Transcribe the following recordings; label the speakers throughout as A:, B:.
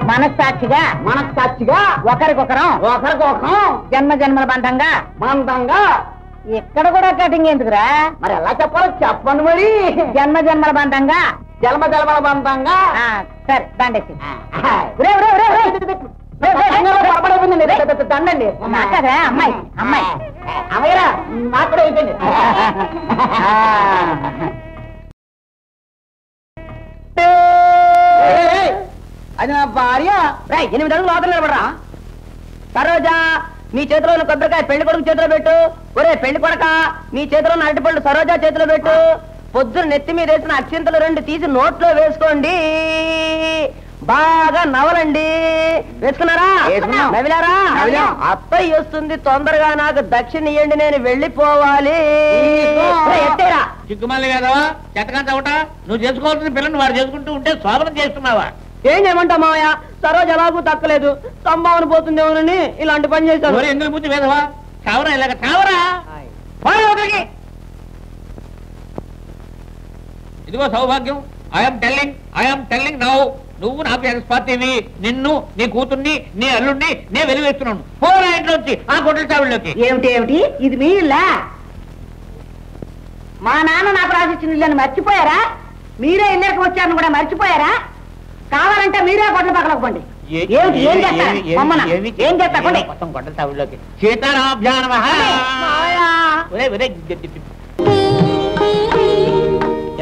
A: మనస్సాక్షిగా ఒకరికొకరం జన్మ జన్మల బంధంగా ఇక్కడ కూడా కటింగ్ ఎందుకురా? మరి ఎలా చెప్పాలో చెప్పండి. మరి జన్మ జన్మల బంధంగా సరే దండేసి దండండి. నాకదా అమ్మాయి అమ్మయ్యరా నాకు కూడా అయిపోయింది. అది నా భార్య. 8 అడుగులు లోపల నిలబడరా. సరోజా నీ చేతిలో ఉన్న కొబ్బరికాయ పెళ్లి కొడుకు చేతిలో పెట్టు. ఒరే పెళ్లి కొడక నీ చేతిలో ఉన్న అరటిపళ్ళు సరోజా చేతిలో పెట్టు. పొద్దున నెత్తి మీద వేసిన అక్షింతలు 2 తీసి నోట్లో వేసుకోండి. బాగా నవలండి. వేసుకున్నారా? నవిలారా? అత్తయ్య వస్తుంది తొందరగా నాకు దక్షిణ ఇయ్యండి, నేను వెళ్ళిపోవాలి. ఎత్తేరా
B: చిక్కుమల్లి కదా చెట్టగా చవట. నువ్వు చేసుకోవాల్సిన పిల్లని వాడు చేసుకుంటూ ఉంటే శోభనం చేస్తున్నావా?
A: ఏం చేయమంటా మావయ్య, సరోజ ఎలాగూ తక్కలేదు, సంభావన పోతుందేమోనని ఇలాంటి పని చేశాను.
B: ఎందుకు ముందు వేదవా చావరా ఇలాగ చావరా. ఇదిగో సౌభాగ్యం. ఐఎమ్ టెల్లింగ్ నౌ, నువ్వు నాకు ఎక్స్పార్టీవి. నిన్ను నీ కూతుర్ని నీ అల్లుడిని నేను వెలివేస్తున్నాను. పోరా ఇంట్లోంచి ఆ కొట్ల చావుల్లోకి.
A: ఏమిటి ఇది మీ ఇల్లా? మా నాన్న నాకు రాసిచ్చిన ఇల్లని మర్చిపోయారా? మీరే ఇల్లరికి వచ్చారని కూడా మర్చిపోయారా? కావాలంటే మీరే కొట్ల పక్కలకపోండి. ఏం చేస్తా
B: కొట్ల చావుల్లోకి. సీతారాభ్యానమ.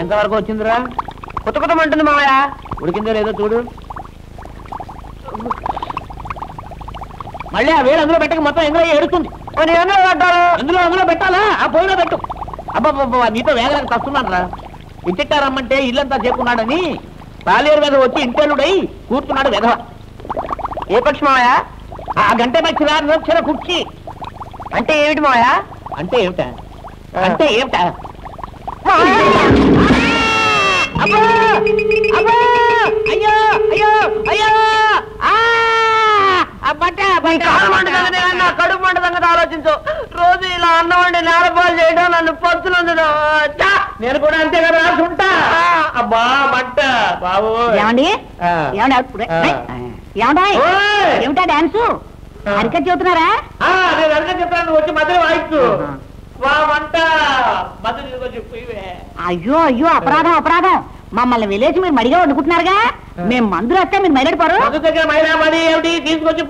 B: ఎంతవరకు వచ్చిందిరా?
A: కొత్తమంటుంది మావయ్య.
B: ఉడికిందో లేదో చూడు. మళ్ళీ ఆ వేలు అందులో పెట్టక మొత్తం ఎందులో ఎడుతుంది. అందులో పెట్టాలా? ఆ పొయ్యిలో పెట్టు. అబ్బాబ్బా నీతో వేగలకు తస్తున్నాను రా. ఇంటిట్టారమ్మంటే ఇల్లంతా చెప్పుకున్నాడని తాలేరు మీద వచ్చి ఇంటెల్లుడై కూర్చున్నాడు వెధవ.
A: ఏ పక్షి మావయ్య?
B: ఆ గంట మధ్యరా నిరక్షర కుర్చీ.
A: అంటే ఏమిటి మావయ్య?
B: అంటే ఏమిటా అబ్బా అయ్యో అయ్యో అయ్యో
A: కడుపు మంట సంగతి ఆలోచించు. రోజు ఇలా అన్నం వండి నేలపాలు చేయడం, నన్ను పచ్చులందును.
B: నేను కూడా అంతే కదా రాసుంటా. అబ్బా మంట బాబు.
A: ఏమండి ఏమిటా డాన్సు? హరికథ చెబుతున్నారా?
B: నేను హరికథ చెప్తాను, వచ్చి మధ్యలో వాయిస్తూ.
A: అయ్యో అయ్యో అపరాధం. మమ్మల్ని విలేజ్ మీరు మడిగా వండుకుంటున్నారుగా. మేము మందులు వస్తే మీరు మైలాడిపోరు.
B: తీసుకొచ్చి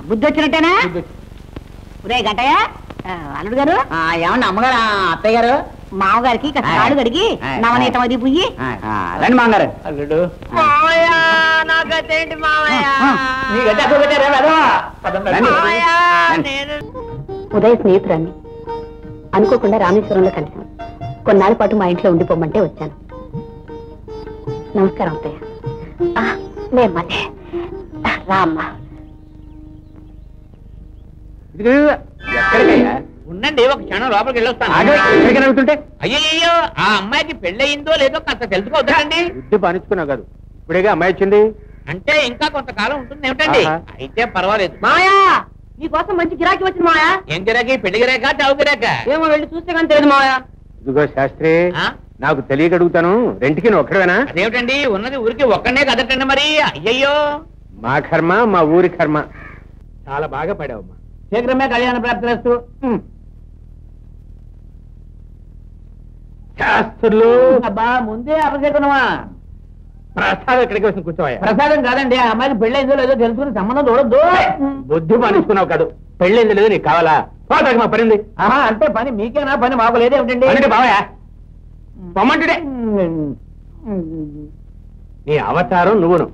A: బుద్ధి వచ్చినట్టేనా? ఉదయ గంటయ్య అల్లుడు గారు. ఏమన్నా అమ్మగారు అత్తయ్య గారు మామగారికి కాళ్ళు కడిగి నవనీతం అది పుయ్యి రండి మామగారు.
B: అల్లుడు
A: నాకేంటి మామయ్య? ఉదయ స్నేహితురాన్ని అనుకోకుండా రామేశ్వరంలో కలిశాను. కొన్నాళ్ళ పాటు మా ఇంట్లో ఉండిపోమంటే వచ్చాను. నమస్కారం అత్తయ్య. మేమనే రామ్మా.
B: ఉండండి ఒక క్షణం లోపలికి వెళ్ళొస్తాను. అయ్యో ఆ అమ్మాయికి పెళ్ళయిందో లేదో కాస్త తెలుసుకోవద్దండి.
C: బుద్ధి పానించుకున్నావు కాదు, ఇప్పుడేగా అమ్మాయి వచ్చింది.
B: అంటే ఇంకా కొంతకాలం ఉంటుంది ఏమిటండి? అయితే పర్వాలేదు.
A: మాయా నీకోసం మంచి గిరాకీ వచ్చింది మాయా.
B: ఏం గిరాకీ? పెళ్లి గిరాక చావు గిరాక?
A: ఏమో వెళ్ళి చూస్తే కానీ తెలియదు మాయా.
C: ఇదిగో శాస్త్రి, నాకు తెలియక అడుగుతాను, రెంట్కి నువ్వు ఒక్కడవేనా?
B: అదేమిటండి ఉన్నది ఊరికి ఒక్కడే కదటండి మరి. అయ్యయ్యో
C: మా కర్మ మా ఊరి కర్మ. చాలా బాగా పడావమ్మా.
B: శీఘ్రమే కళ్యాణ ప్రాప్తిస్తూ.
C: శాస్త్రులు
B: అబ్బా ముందే అపశకునమా.
C: ప్రసాదం ఎక్కడికి వచ్చిన కూర్చోవా.
B: ప్రసాదం కాదండి, ఆ అమ్మాయికి పెళ్ళైందో లేదో తెలుసుకుని సంబంధం చూడద్దు.
C: బుద్ధి పానించుకున్నావు కాదు, పెళ్ళైంది లేదు నీకు కావాలా? పోతాకి మా పనింది.
B: అంటే పని మీకేనా? పని మాకు లేదేమిటండి?
C: అంటే బావయా పొమ్మంటుడే నీ అవతారం నువ్వును.